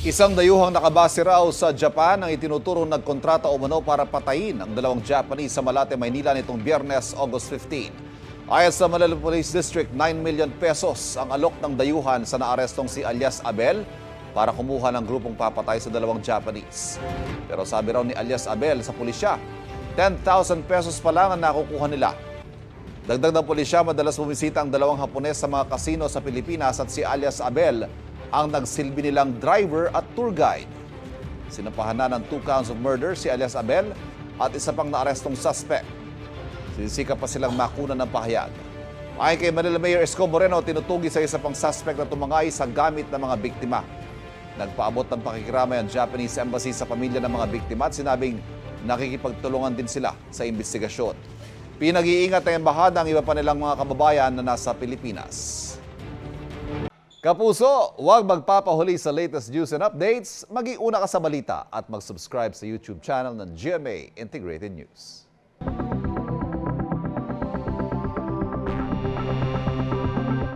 Isang dayuhang nakabase raw sa Japan ang itinuturong nagkontrata umano para patayin ang dalawang Japanese sa Malate, Maynila nitong Biyernes, August 15. Ayon sa Manila Police District, 9 million pesos ang alok ng dayuhan sa naarestong si alias Abel para kumuha ng grupong papatay sa dalawang Japanese. Pero sabi raw ni alias Abel sa pulisya, 10,000 pesos pa lang ang nakukuha nila. Dagdag ng pulisya, madalas bumisita ang dalawang Hapones sa mga kasino sa Pilipinas at si alias Abel ang nagsilbi nilang driver at tour guide. Sinampahan na ng 2 counts of murder si alias Abel at isa pang naarestong suspect. Sinisika pa silang makunan ng pahayag. Ayon kay Manila Mayor Isko Moreno, tinutugi sa isa pang suspect na tumangay sa gamit ng mga biktima. Nagpaabot ng pakikiramay ang Japanese Embassy sa pamilya ng mga biktima at sinabing nakikipagtulungan din sila sa investigasyon. Pinag-iingat ng embahada ang iba pa nilang mga kababayan na nasa Pilipinas. Kapuso, huwag magpapahuli sa latest news and updates. Mag-iuna ka sa balita at mag-subscribe sa YouTube channel ng GMA Integrated News.